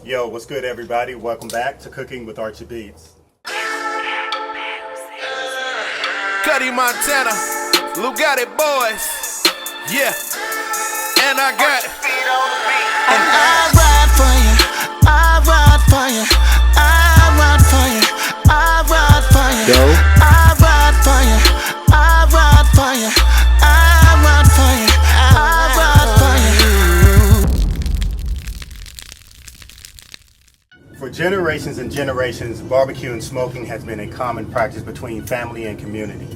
Yo, what's good everybody? Welcome back to Cooking with Archie Beats. Cuddy Montana, Lugatti boys, yeah, and I got it. And I ride for you, I ride for you, I ride for you, I ride for you, Go. I ride for you, I ride for you, I ride for you, I ride for you. For generations and generations, barbecue and smoking has been a common practice between family and community.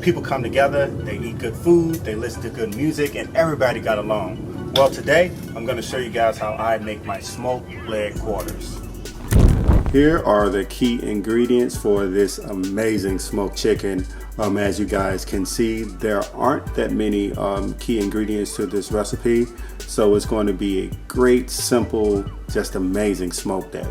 People come together, they eat good food, they listen to good music, and everybody got along. Well, today, I'm going to show you guys how I make my smoked leg quarters. Here are the key ingredients for this amazing smoked chicken. As you guys can see, there aren't that many key ingredients to this recipe, so it's going to be a great, simple, just amazing smoked day.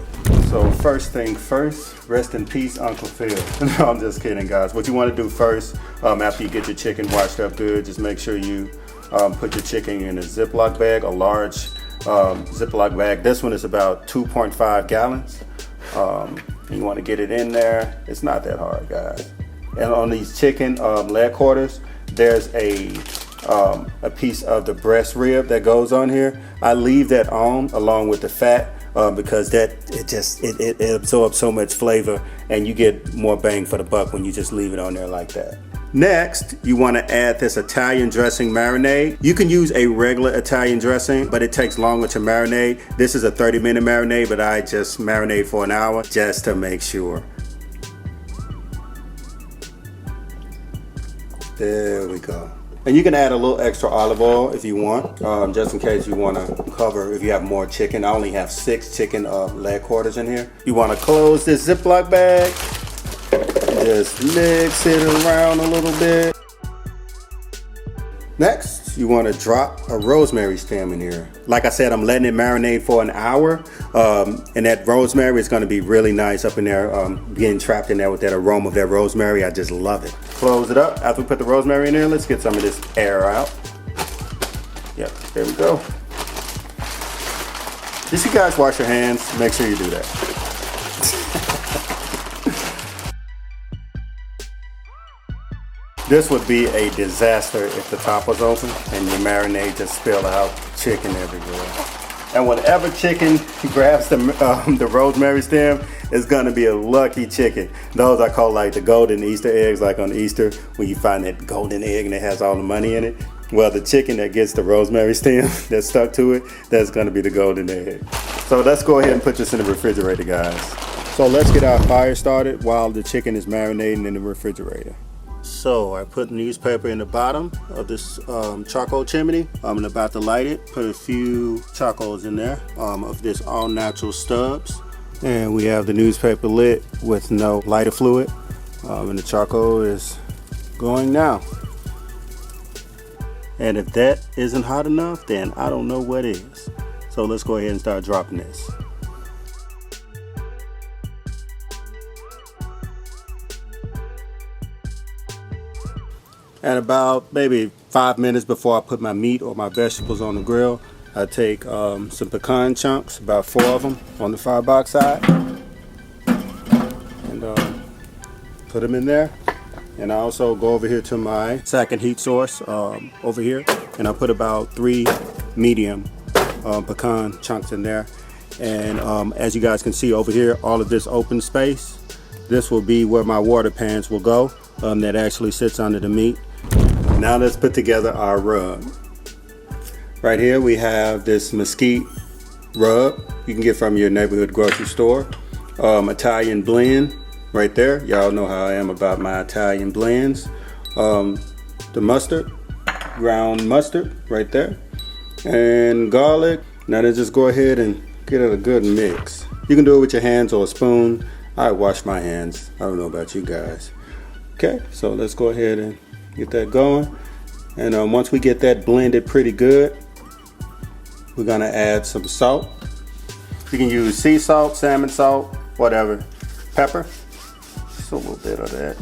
So first thing first, rest in peace, Uncle Phil. No, I'm just kidding, guys. What you want to do first, after you get your chicken washed up good, just make sure you put your chicken in a Ziploc bag, a large Ziploc bag. This one is about 2.5 gallons. You want to get it in there. It's not that hard, guys. And on these chicken leg quarters, there's a piece of the breast rib that goes on here. I leave that on along with the fat because it absorbs so much flavor, and you get more bang for the buck when you just leave it on there like that. Next, you want to add this Italian dressing marinade. You can use a regular Italian dressing, but it takes longer to marinate. This is a 30-minute marinade, but I just marinate for an hour just to make sure. There we go. And you can add a little extra olive oil if you want, just in case you want to cover if you have more chicken. I only have 6 chicken leg quarters in here. You want to close this Ziploc bag. Just mix it around a little bit. Next, you want to drop a rosemary stem in here. Like I said, I'm letting it marinate for an hour, and that rosemary is going to be really nice up in there, getting trapped in there with that aroma of that rosemary. I just love it. Close it up. After we put the rosemary in there, let's get some of this air out. Yep, there we go. Just you guys wash your hands. Make sure you do that. This would be a disaster if the top was open and your marinade just spilled out chicken everywhere. And whatever chicken grabs the rosemary stem is gonna be a lucky chicken. Those I call like the golden Easter eggs, like on Easter when you find that golden egg and it has all the money in it. Well, the chicken that gets the rosemary stem that's stuck to it, that's gonna be the golden egg. So let's go ahead and put this in the refrigerator, guys. So let's get our fire started while the chicken is marinating in the refrigerator. So I put newspaper in the bottom of this charcoal chimney. I'm about to light it. Put a few charcoals in there of this all natural stubs. And we have the newspaper lit with no lighter fluid. And the charcoal is going now. And if that isn't hot enough, then I don't know what is. So let's go ahead and start dropping this. And about maybe 5 minutes before I put my meat or my vegetables on the grill, I take some pecan chunks, about 4 of them on the firebox side, and put them in there. And I also go over here to my second heat source over here, and I put about 3 medium pecan chunks in there. And as you guys can see over here, all of this open space, this will be where my water pans will go. That actually sits under the meat. Now let's put together our rub. Right here we have this mesquite rub you can get from your neighborhood grocery store. Italian blend right there. Y'all know how I am about my Italian blends. The mustard, ground mustard right there. And garlic. Now then just go ahead and get it a good mix. You can do it with your hands or a spoon. I wash my hands. I don't know about you guys. Okay, so let's go ahead and get that going. And once we get that blended pretty good, we're gonna add some salt. You can use sea salt, salmon salt, whatever. Pepper, just a little bit of that.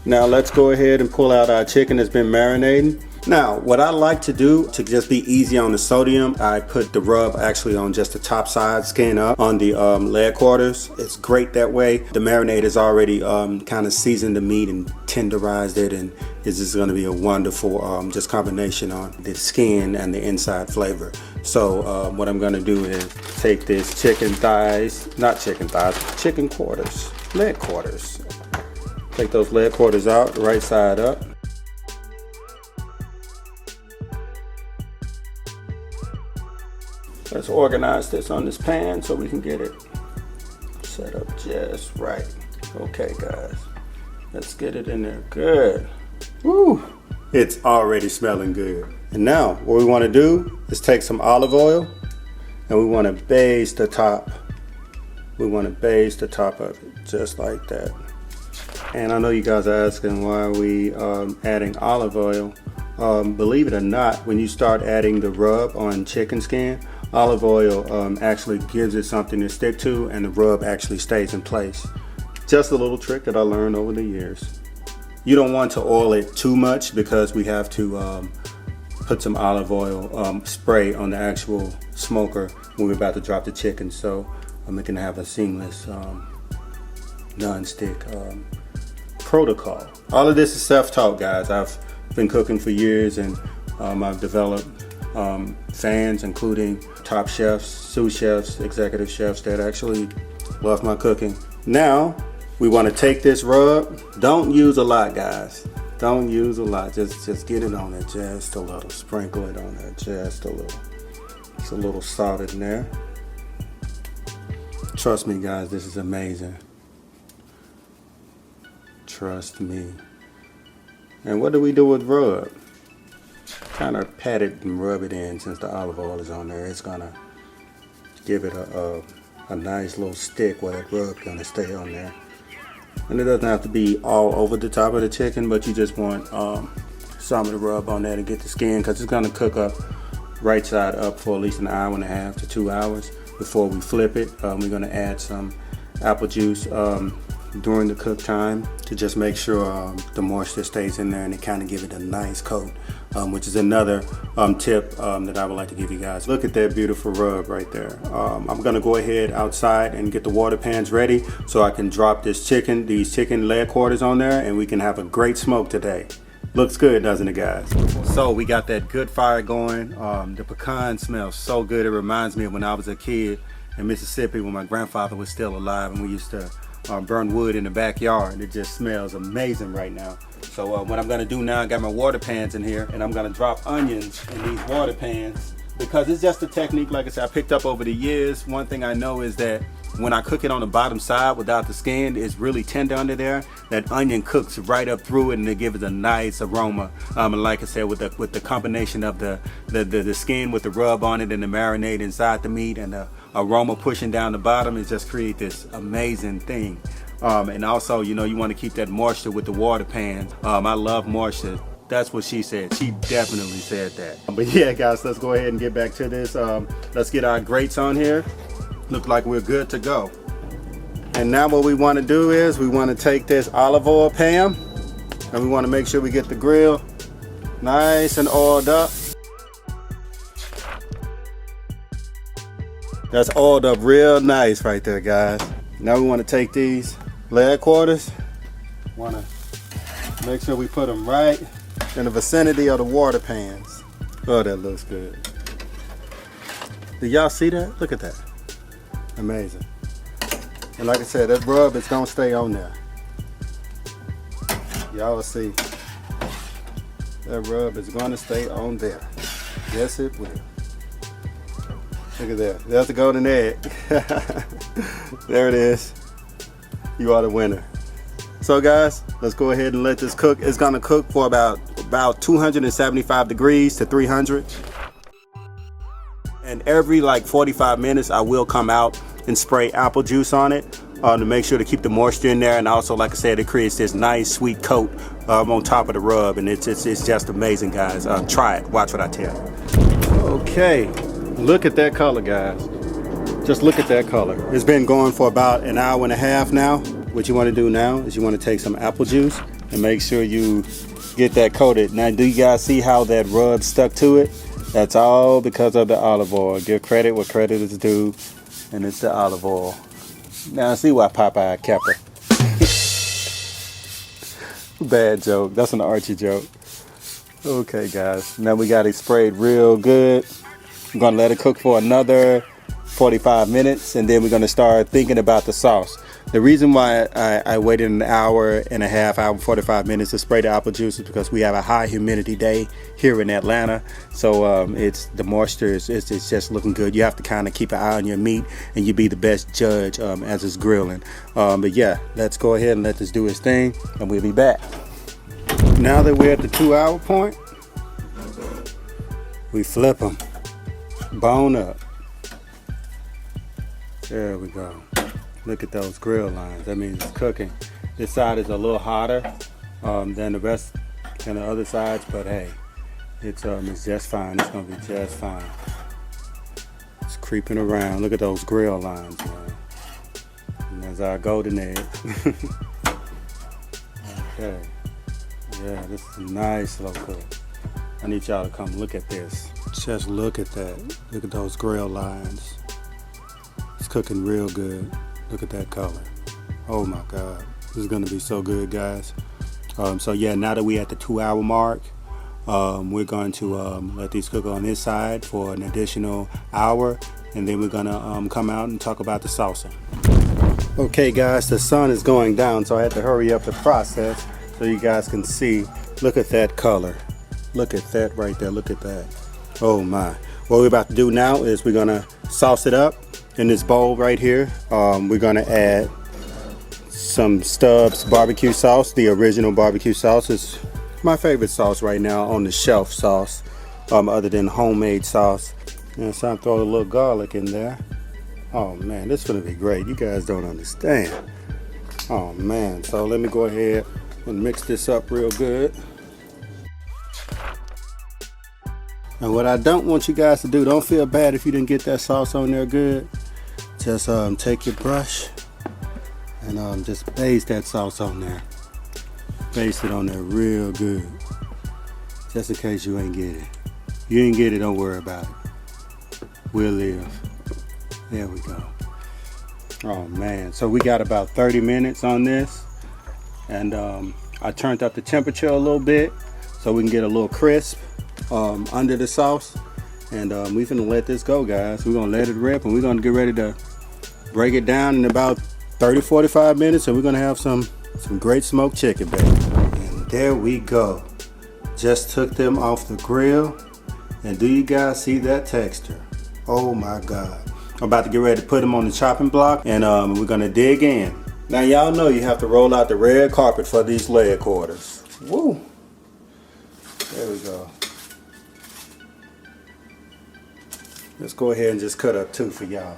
Now let's go ahead and pull out our chicken that's been marinating. Now, what I like to do to just be easy on the sodium, I put the rub actually on just the top side, skin up on the leg quarters. It's great that way. The marinade is already kind of seasoned the meat and tenderized it, and it's just going to be a wonderful just combination on the skin and the inside flavor. So what I'm going to do is take this chicken quarters, leg quarters. Take those leg quarters out, right side up. Let's organize this on this pan so we can get it set up just right. Okay, guys, let's get it in there. Good. Woo! It's already smelling good. And now what we want to do is take some olive oil and we want to baste the top. We want to baste the top of it just like that. And I know you guys are asking why are we adding olive oil. Believe it or not, when you start adding the rub on chicken skin, olive oil actually gives it something to stick to, and the rub actually stays in place. Just a little trick that I learned over the years. You don't want to oil it too much because we have to put some olive oil spray on the actual smoker when we're about to drop the chicken, so we can have a seamless non-stick protocol. All of this is self-taught, guys. I've been cooking for years, and I've developed fans, including top chefs, sous chefs, executive chefs that actually love my cooking. Now we want to take this rub. Don't use a lot, guys. Don't use a lot. Just get it on there just a little. Sprinkle it on there just a little. It's a little salt in there. Trust me, guys, this is amazing. Trust me. And what do we do with rub? Kind of pat it and rub it in. Since the olive oil is on there, it's gonna give it a nice little stick where that rub's gonna stay on there. And it doesn't have to be all over the top of the chicken, but you just want some of the rub on there to get the skin, because it's gonna cook up right side up for at least an hour and a half to 2 hours before we flip it. We're gonna add some apple juice during the cook time to just make sure the moisture stays in there and it kind of give it a nice coat, which is another tip that I would like to give you guys. Look at that beautiful rub right there. I'm gonna go ahead outside and get the water pans ready so I can drop these chicken leg quarters on there, and we can have a great smoke today. Looks good, doesn't it, guys? So we got that good fire going. The pecan smells so good. It reminds me of when I was a kid in Mississippi when my grandfather was still alive, and we used to burn wood in the backyard. It just smells amazing right now. So what I'm gonna do now, I got my water pans in here, and I'm gonna drop onions in these water pans, because it's just a technique, like I said, I picked up over the years. One thing I know is that when I cook it on the bottom side without the skin, it's really tender under there. That onion cooks right up through it, and it gives it a nice aroma. And like I said, with the combination of the skin with the rub on it and the marinade inside the meat and the aroma pushing down the bottom, it just creates this amazing thing. And also, you know, you want to keep that moisture with the water pans. I love moisture. That's what she said. She definitely said that. But yeah, guys, let's go ahead and get back to this. Let's get our grates on here. Look like we're good to go. And now what we want to do is we want to take this olive oil pan, and we want to make sure we get the grill nice and oiled up. That's oiled up real nice right there, guys. Now we want to take these leg quarters. Want to make sure we put them right in the vicinity of the water pans. Oh, that looks good. Did y'all see that? Look at that. Amazing. And like I said, that rub is gonna stay on there. Y'all will see. That rub is gonna stay on there. Yes, it will. Look at that. There's the golden egg. There it is. You are the winner. So guys, let's go ahead and let this cook. It's gonna cook for about 275 degrees to 300. And every like 45 minutes, I will come out and spray apple juice on it to make sure to keep the moisture in there. And also, like I said, it creates this nice sweet coat on top of the rub, and it's just amazing, guys. Try it. Watch what I tell you. Okay, look at that color, guys. Just look at that color. It's been going for about an hour and a half now. What you want to do now is you want to take some apple juice and make sure you get that coated. Now, do you guys see how that rub stuck to it? That's all because of the olive oil. Give credit where credit is due, and it's the olive oil. Now, see why Popeye kept her. Bad joke. That's an Archie joke. Okay, guys. Now we got it sprayed real good. I'm going to let it cook for another 45 minutes, and then we're going to start thinking about the sauce. The reason why I waited an hour and a half, hour 45 minutes to spray the apple juice is because we have a high humidity day here in Atlanta. So it's the moisture is just looking good. You have to kind of keep an eye on your meat, and you be the best judge as it's grilling. But yeah, let's go ahead and let this do its thing, and we'll be back. Now that we're at the 2-hour point, we flip them, bone up. There we go. Look at those grill lines. That means it's cooking. This side is a little hotter than the rest and the other sides, but hey, it's just fine. It's gonna be just fine. It's creeping around. Look at those grill lines, man. And there's our golden egg. Okay. Yeah, this is a nice slow cook. I need y'all to come look at this. Just look at that. Look at those grill lines. It's cooking real good. Look at that color. Oh my God. This is gonna be so good, guys. So yeah, now that we're at the 2-hour mark, we're going to let these cook on this side for an additional hour, and then we're gonna come out and talk about the salsa. Okay guys, the sun is going down, so I had to hurry up the process so you guys can see. Look at that color. Look at that right there. Look at that. Oh my. What we're about to do now is we're gonna sauce it up in this bowl right here. We're gonna add some Stubbs barbecue sauce. The original barbecue sauce is my favorite sauce right now on the shelf sauce, other than homemade sauce. And so I throw a little garlic in there. Oh man, this is gonna be great. You guys don't understand. Oh man, so let me go ahead and mix this up real good. And what I don't want you guys to do, don't feel bad if you didn't get that sauce on there good. Just take your brush and just baste that sauce on there. Baste it on there real good. Just in case you ain't get it. If you ain't get it, don't worry about it. We'll live. There we go. Oh man, so we got about 30 minutes on this. And I turned up the temperature a little bit so we can get a little crisp under the sauce. And we're gonna let this go, guys. We're gonna let it rip, and we're gonna get ready to break it down in about 30-45 minutes, and we're gonna have some great smoked chicken, baby. And there we go. Just took them off the grill, and do you guys see that texture? Oh my God. I'm about to get ready to put them on the chopping block, and we're gonna dig in. Now y'all know you have to roll out the red carpet for these leg quarters. Woo! There we go. Let's go ahead and just cut up 2 for y'all.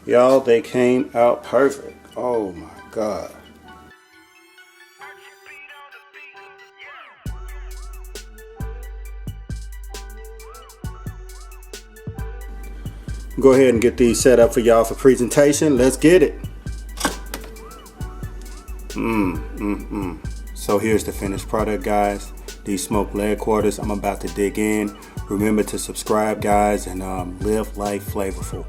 Y'all, they came out perfect. Oh my God. Go ahead and get these set up for y'all for presentation. Let's get it. So here's the finished product, guys. These smoked leg quarters. I'm about to dig in. Remember to subscribe, guys, and live life flavorful.